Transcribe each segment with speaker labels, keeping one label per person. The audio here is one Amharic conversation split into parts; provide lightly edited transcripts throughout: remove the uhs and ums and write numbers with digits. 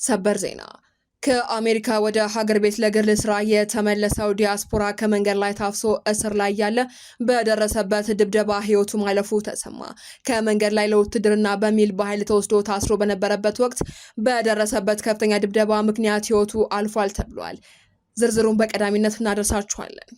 Speaker 1: ሰበር ዜና ከአሜሪካ ወደ ሀገር ቤት ለግል ስራ የተመለሰው ዲያስፖራ ከመንገድ ላይ ታፍሶ እስር ላይ ያለ በደረሰበት ድብደባ ህይወቱ ማለፉ ተሰማ። ከመንገድ ላይ ለውትድርና በሚል በኃይል ተወስዶ ታስሮ በነበረበት ወቅት በደረሰበት ከፍተኛ ድብደባ ምክንያት ህይወቱ አልፏል ተብሏል። ዝርዝሩን በቀዳሚነት እናደርሳችኋለን።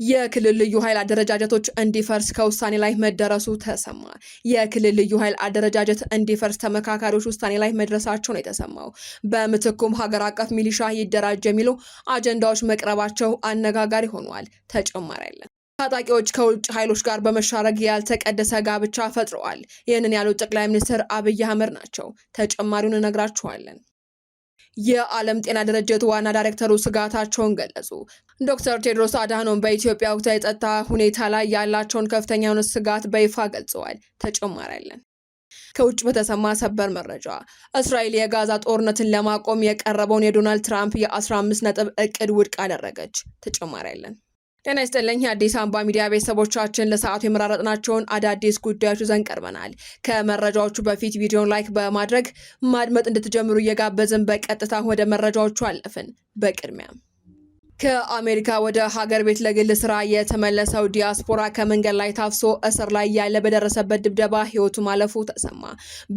Speaker 1: የክልል ልዩ ኃይል አደረጃጀቶች እንዲፈርስ ከውሳኔ ላይ መደረሱ ተሰማ። የክልል ልዩ ኃይል አደረጃጀት እንዲፈርስ ተመካካሪዎች ውሳኔ ላይ መድረሳቸው ነው የተሰማው። በምትኩም ሀገር አቀፍ ሚሊሻ ይደራጅ የሚሉ አጀንዳዎች መቅረባቸው አነጋጋሪ ሆኗል። ተጨማሪ ያለ ታጣቂዎች ከውጭ ኃይሎች ጋር በመሻረግ ያልተቀደሰ ጋብቻ ፈጥረዋል። ይህንን ያሉት ጠቅላይ ሚኒስትር አብይ አህመድ ናቸው። ተጨማሪውን እነግራችኋለን። የዓለም ጤና ድርጅት ዋና ዳይሬክተሩ ስጋታቸውን ገለጹ። ዶክተር ቴድሮስ አድሃኖም በኢትዮጵያ ወቅታዊ የጸጥታ ሁኔታ ላይ ያላቸውን ከፍተኛውን ስጋት በይፋ ገልጸዋል። ተጨማሪ አለን። ከውጭ በተሰማ ሰበር መረጃ እስራኤል የጋዛ ጦርነትን ለማቆም የቀረበውን የዶናልድ ትራምፕ የ15 ነጥብ እቅድ ውድቅ አደረገች። ተጨማሪ አለን። ጤና ይስጥልኝ የአዲስ አበባ ሚዲያ ቤተሰቦቻችን፣ ለሰዓቱ የመራረጥናቸውን አዳዲስ ጉዳዮች ይዘን ቀርበናል። ከመረጃዎቹ በፊት ቪዲዮን ላይክ በማድረግ ማድመጥ እንድትጀምሩ እየጋበዝን በቀጥታ ወደ መረጃዎቹ አለፍን። በቅድሚያ ከአሜሪካ ወደ ሀገር ቤት ለግል ስራ የተመለሰው ዲያስፖራ ከመንገድ ላይ ታፍሶ እስር ላይ ያለ በደረሰበት ድብደባ ህይወቱ ማለፉ ተሰማ።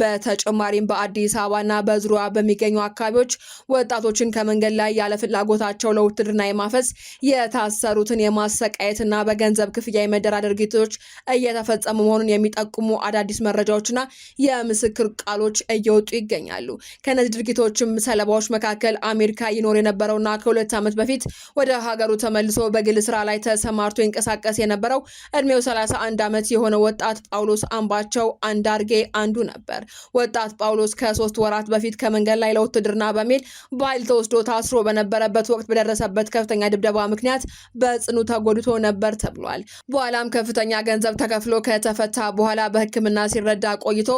Speaker 1: በተጨማሪም በአዲስ አበባና በዙሪያዋ በሚገኙ አካባቢዎች ወጣቶችን ከመንገድ ላይ ያለ ፍላጎታቸው ለውትድርና የማፈስ የታሰሩትን የማሰቃየትና በገንዘብ ክፍያ የመደራደር ድርጊቶች እየተፈጸሙ መሆኑን የሚጠቁሙ አዳዲስ መረጃዎችና የምስክር ቃሎች እየወጡ ይገኛሉ። ከነዚህ ድርጊቶችም ሰለባዎች መካከል አሜሪካ ይኖር የነበረውና ከ2 ዓመት በፊት ወደ ሀገሩ ተመልሶ በግል ስራ ላይ ተሰማርቶ ይንቀሳቀስ የነበረው እድሜው 31 ዓመት የሆነ ወጣት ጳውሎስ አምባቸው አንዳርጌ አንዱ ነበር። ወጣት ጳውሎስ ከ3 ወራት በፊት ከመንገድ ላይ ለውትድርና በሚል በኃይል ተወስዶ ታስሮ በነበረበት ወቅት በደረሰበት ከፍተኛ ድብደባ ምክንያት በጽኑ ተጎድቶ ነበር ተብሏል። በኋላም ከፍተኛ ገንዘብ ተከፍሎ ከተፈታ በኋላ በሕክምና ሲረዳ ቆይቶ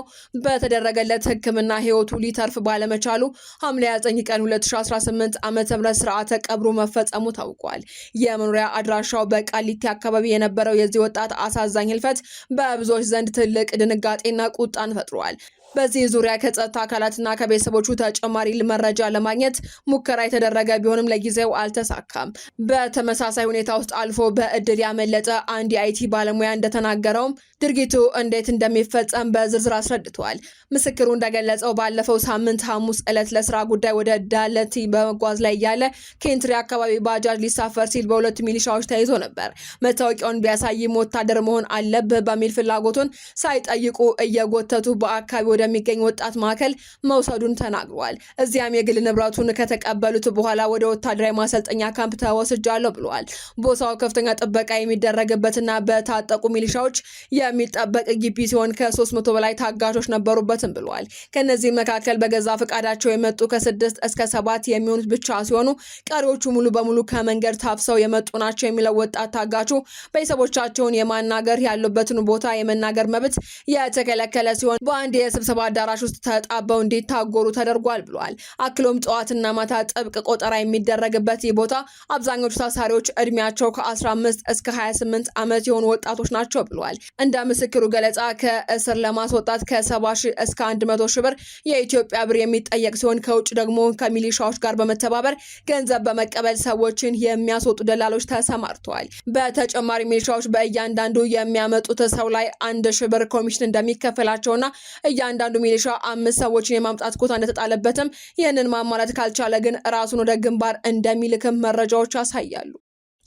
Speaker 1: በተደረገለት ሕክምና ህይወቱ ሊተርፍ ባለመቻሉ ሐምሌ 9 ቀን 2018 ዓ.ም ስርዓተ ቀብሩ መፈጸሙ ታውቋል። የመኖሪያ አድራሻው በቃሊቲ አካባቢ የነበረው የዚህ ወጣት አሳዛኝ ህልፈት በብዙዎች ዘንድ ትልቅ ድንጋጤና ቁጣን ፈጥሯል። በዚህ ዙሪያ ከጸጥታ አካላትና ከቤተሰቦቹ ተጨማሪ መረጃ ለማግኘት ሙከራ የተደረገ ቢሆንም ለጊዜው አልተሳካም። በተመሳሳይ ሁኔታ ውስጥ አልፎ በእድል ያመለጠ አንድ የአይቲ ባለሙያ እንደተናገረውም ድርጊቱ እንዴት እንደሚፈጸም በዝርዝር አስረድቷል። ምስክሩ እንደገለጸው ባለፈው ሳምንት ሐሙስ ዕለት ለስራ ጉዳይ ወደ ዳለቲ በመጓዝ ላይ ያለ ኬንትሪ አካባቢ ባጃጅ ሊሳፈር ሲል በሁለት ሚሊሻዎች ተይዞ ነበር። መታወቂያውን ቢያሳይም ወታደር መሆን አለብህ በሚል ፍላጎቱን ሳይጠይቁ እየጎተቱ በአካባቢ ወደሚገኝ ወጣት ማዕከል መውሰዱን ተናግሯል። እዚያም የግል ንብረቱን ከተቀበሉት በኋላ ወደ ወታደራዊ ማሰልጠኛ ካምፕ ተወስጃለሁ ብለዋል። ቦታው ከፍተኛ ጥበቃ የሚደረግበትና በታጠቁ ሚሊሻዎች የሚጠበቅ ግቢ ሲሆን ከ300 በላይ ታጋቾች ነበሩበትም ብለዋል። ከነዚህ መካከል በገዛ ፈቃዳቸው የመጡ ከ6 እስከ 7 የሚሆኑት ብቻ ሲሆኑ ቀሪዎቹ ሙሉ በሙሉ ከመንገድ ታፍሰው የመጡ ናቸው የሚለው ወጣት ታጋቹ ቤተሰቦቻቸውን የማናገር ያሉበትን ቦታ የመናገር መብት የተከለከለ ሲሆን በአንድ የስብሰባ አዳራሽ ውስጥ ተጣበው እንዲታጎሩ ተደርጓል ብለዋል። አክሎም ጠዋትና ማታ ጥብቅ ቆጠራ የሚደረግበት ይህ ቦታ አብዛኞቹ ታሳሪዎች እድሜያቸው ከ15 እስከ 28 ዓመት የሆኑ ወጣቶች ናቸው ብለዋል። እንደ ምስክሩ ገለጻ ከእስር ለማስወጣት ከ70 ሺህ እስከ 100 ሺህ ብር የኢትዮጵያ ብር የሚጠየቅ ሲሆን ከውጭ ደግሞ ከሚሊሻዎች ጋር በመተባበር ገንዘብ በመቀበል ሰዎችን የሚያስወጡ ደላሎች ተሰማርተዋል። በተጨማሪ ሚሊሻዎች በእያንዳንዱ የሚያመጡት ሰው ላይ 1 ሺህ ብር ኮሚሽን እንደሚከፈላቸውና እያንዳንዱ ሚሊሻ 5 ሰዎችን የማምጣት ኮታ እንደተጣለበትም ይህንን ማሟላት ካልቻለ ግን ራሱን ወደ ግንባር እንደሚልክም መረጃዎች ያሳያሉ።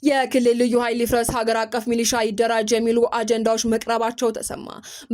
Speaker 1: የክልል ልዩ ኃይል ሊፍረስ ሀገር አቀፍ ሚሊሻ ይደራጅ የሚሉ አጀንዳዎች መቅረባቸው ተሰማ።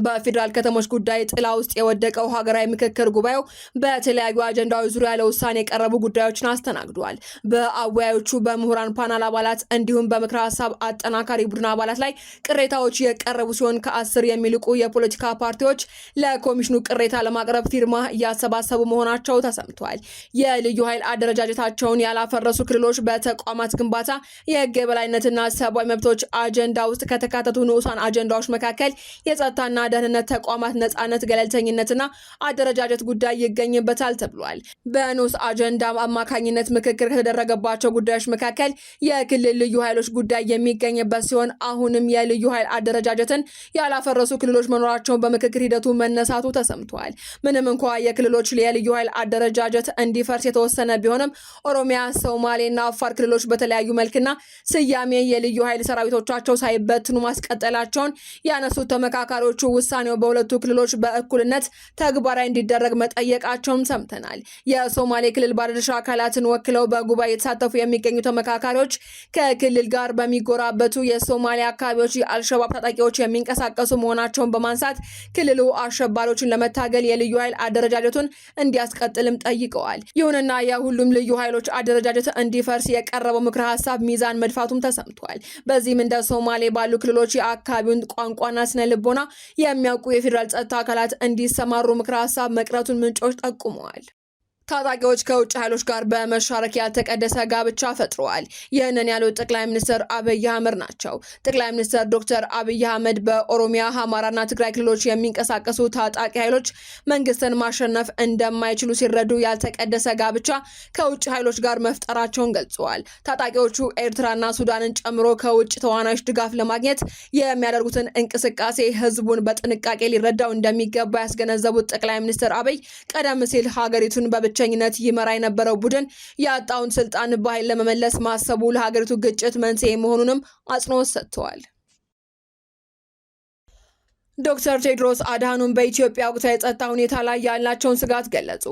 Speaker 1: በፌዴራል ከተሞች ጉዳይ ጥላ ውስጥ የወደቀው ሀገራዊ ምክክር ጉባኤው በተለያዩ አጀንዳዎች ዙሪያ ለውሳኔ የቀረቡ ጉዳዮችን አስተናግዷል። በአወያዮቹ በምሁራን ፓናል አባላት እንዲሁም በምክረ ሀሳብ አጠናካሪ ቡድን አባላት ላይ ቅሬታዎች የቀረቡ ሲሆን ከ10 የሚልቁ የፖለቲካ ፓርቲዎች ለኮሚሽኑ ቅሬታ ለማቅረብ ፊርማ እያሰባሰቡ መሆናቸው ተሰምቷል። የልዩ ኃይል አደረጃጀታቸውን ያላፈረሱ ክልሎች በተቋማት ግንባታ የህግ የበላይነትና ሰብአዊ መብቶች አጀንዳ ውስጥ ከተካተቱ ንዑሳን አጀንዳዎች መካከል የጸጥታና ደህንነት ተቋማት ነጻነት፣ ገለልተኝነትና አደረጃጀት ጉዳይ ይገኝበታል ተብሏል። በንዑስ አጀንዳ አማካኝነት ምክክር ከተደረገባቸው ጉዳዮች መካከል የክልል ልዩ ኃይሎች ጉዳይ የሚገኝበት ሲሆን አሁንም የልዩ ኃይል አደረጃጀትን ያላፈረሱ ክልሎች መኖራቸውን በምክክር ሂደቱ መነሳቱ ተሰምቷል። ምንም እንኳ የክልሎች የልዩ ኃይል አደረጃጀት እንዲፈርስ የተወሰነ ቢሆንም ኦሮሚያ፣ ሶማሌና አፋር ክልሎች በተለያዩ መልክና ስያሜ የልዩ ኃይል ሰራዊቶቻቸው ሳይበትኑ ማስቀጠላቸውን ያነሱት ተመካካሪዎቹ ውሳኔው በሁለቱ ክልሎች በእኩልነት ተግባራዊ እንዲደረግ መጠየቃቸውን ሰምተናል። የሶማሌ ክልል ባለድርሻ አካላትን ወክለው በጉባኤ የተሳተፉ የሚገኙ ተመካካሪዎች ከክልል ጋር በሚጎራበቱ የሶማሌ አካባቢዎች የአልሸባብ ታጣቂዎች የሚንቀሳቀሱ መሆናቸውን በማንሳት ክልሉ አሸባሪዎችን ለመታገል የልዩ ኃይል አደረጃጀቱን እንዲያስቀጥልም ጠይቀዋል። ይሁንና የሁሉም ልዩ ኃይሎች አደረጃጀት እንዲፈርስ የቀረበው ምክረ ሀሳብ ሚዛን መድፋቱም ተሰምቷል። በዚህም እንደ ሶማሌ ባሉ ክልሎች የአካባቢውን ቋንቋና ስነ ልቦና የሚያውቁ የፌዴራል ጸጥታ አካላት እንዲሰማሩ ምክረ ሀሳብ መቅረቱን ምንጮች ጠቁመዋል። ታጣቂዎች ከውጭ ኃይሎች ጋር በመሻረክ ያልተቀደሰ ጋብቻ ፈጥረዋል። ይህንን ያሉት ጠቅላይ ሚኒስትር አብይ አህመድ ናቸው። ጠቅላይ ሚኒስትር ዶክተር አብይ አህመድ በኦሮሚያ፣ አማራና ትግራይ ክልሎች የሚንቀሳቀሱ ታጣቂ ኃይሎች መንግስትን ማሸነፍ እንደማይችሉ ሲረዱ ያልተቀደሰ ጋብቻ ከውጭ ኃይሎች ጋር መፍጠራቸውን ገልጸዋል። ታጣቂዎቹ ኤርትራና ሱዳንን ጨምሮ ከውጭ ተዋናዮች ድጋፍ ለማግኘት የሚያደርጉትን እንቅስቃሴ ህዝቡን በጥንቃቄ ሊረዳው እንደሚገባ ያስገነዘቡት ጠቅላይ ሚኒስትር አብይ ቀደም ሲል ሀገሪቱን ብቸኝነት ይመራ የነበረው ቡድን ያጣውን ስልጣን በኃይል ለመመለስ ማሰቡ ለሀገሪቱ ግጭት መንስኤ መሆኑንም አጽንኦት ሰጥተዋል። ዶክተር ቴድሮስ አድሃኖም በኢትዮጵያ ወቅታዊ የጸጥታ ሁኔታ ላይ ያላቸውን ስጋት ገለጹ።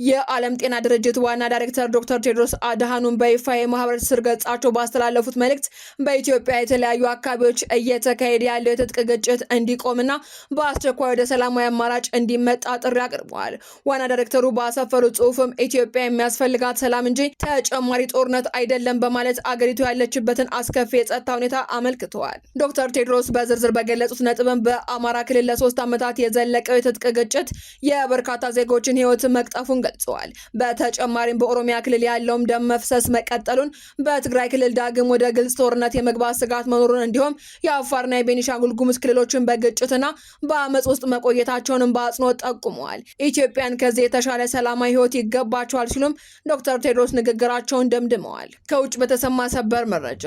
Speaker 1: የዓለም ጤና ድርጅት ዋና ዳይሬክተር ዶክተር ቴድሮስ አድሃኖም በይፋ የማህበራዊ ትስስር ገጻቸው ባስተላለፉት መልእክት በኢትዮጵያ የተለያዩ አካባቢዎች እየተካሄደ ያለው የትጥቅ ግጭት እንዲቆምና በአስቸኳይ ወደ ሰላማዊ አማራጭ እንዲመጣ ጥሪ አቅርበዋል። ዋና ዳይሬክተሩ ባሰፈሩት ጽሑፍም ኢትዮጵያ የሚያስፈልጋት ሰላም እንጂ ተጨማሪ ጦርነት አይደለም በማለት አገሪቱ ያለችበትን አስከፊ የጸጥታ ሁኔታ አመልክተዋል። ዶክተር ቴድሮስ በዝርዝር በገለጹት ነጥብም በአማራ ክልል ለ3 ዓመታት የዘለቀው የትጥቅ ግጭት የበርካታ ዜጎችን ሕይወት መቅጠፉን ገልጸዋል። በተጨማሪም በኦሮሚያ ክልል ያለውም ደም መፍሰስ መቀጠሉን፣ በትግራይ ክልል ዳግም ወደ ግልጽ ጦርነት የመግባት ስጋት መኖሩን እንዲሁም የአፋርና የቤኒሻንጉል ጉሙዝ ክልሎችን በግጭትና በአመፅ ውስጥ መቆየታቸውንም በአጽንኦት ጠቁመዋል። ኢትዮጵያን ከዚህ የተሻለ ሰላማዊ ሕይወት ይገባቸዋል ሲሉም ዶክተር ቴድሮስ ንግግራቸውን ደምድመዋል። ከውጭ በተሰማ ሰበር መረጃ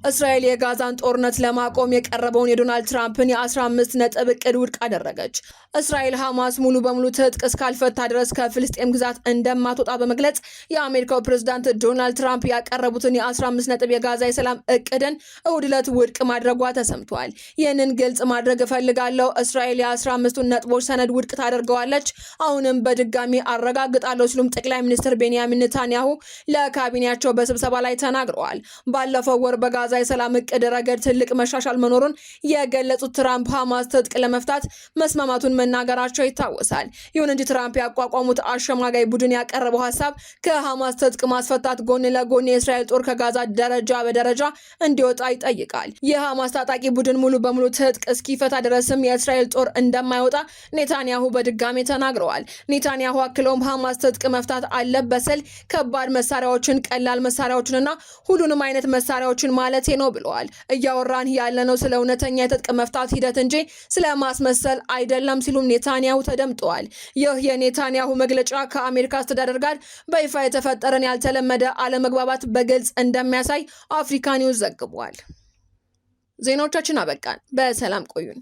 Speaker 1: እስራኤል የጋዛን ጦርነት ለማቆም የቀረበውን የዶናልድ ትራምፕን የ15 ነጥብ እቅድ ውድቅ አደረገች። እስራኤል ሐማስ ሙሉ በሙሉ ትጥቅ እስካልፈታ ድረስ ከፍልስጤም ግዛት እንደማትወጣ በመግለጽ የአሜሪካው ፕሬዝዳንት ዶናልድ ትራምፕ ያቀረቡትን የ15 ነጥብ የጋዛ የሰላም እቅድን እሁድ ዕለት ውድቅ ማድረጓ ተሰምቷል። ይህንን ግልጽ ማድረግ እፈልጋለሁ። እስራኤል የ15ቱን ነጥቦች ሰነድ ውድቅ ታደርገዋለች። አሁንም በድጋሚ አረጋግጣለሁ ሲሉም ጠቅላይ ሚኒስትር ቤንያሚን ኔታንያሁ ለካቢኔያቸው በስብሰባ ላይ ተናግረዋል። ባለፈው ወር በጋዛ የሰላም እቅድ ረገድ ትልቅ መሻሻል መኖሩን የገለጹት ትራምፕ ሐማስ ትጥቅ ለመፍታት መስማማቱን መናገራቸው ይታወሳል። ይሁን እንጂ ትራምፕ ያቋቋሙት አሸማጋይ ቡድን ያቀረበው ሐሳብ ከሐማስ ትጥቅ ማስፈታት ጎን ለጎን የእስራኤል ጦር ከጋዛ ደረጃ በደረጃ እንዲወጣ ይጠይቃል። የሐማስ ታጣቂ ቡድን ሙሉ በሙሉ ትጥቅ እስኪፈታ ድረስም የእስራኤል ጦር እንደማይወጣ ኔታንያሁ በድጋሚ ተናግረዋል። ኔታንያሁ አክለውም ሐማስ ትጥቅ መፍታት አለበት ሲል ከባድ መሳሪያዎችን፣ ቀላል መሳሪያዎችንና ሁሉንም አይነት መሳሪያዎችን ማለቴ ነው ብለዋል። እያወራን ያለነው ስለ እውነተኛ የትጥቅ መፍታት ሂደት እንጂ ስለ ማስመሰል አይደለም ሲሉም ኔታንያሁ ተደምጠዋል። ይህ የኔታንያሁ መግለጫ ከአሜሪካ አስተዳደር ጋር በይፋ የተፈጠረን ያልተለመደ አለመግባባት በግልጽ እንደሚያሳይ አፍሪካ ኒውስ ዘግቧል። ዜናዎቻችን አበቃን። በሰላም ቆዩን።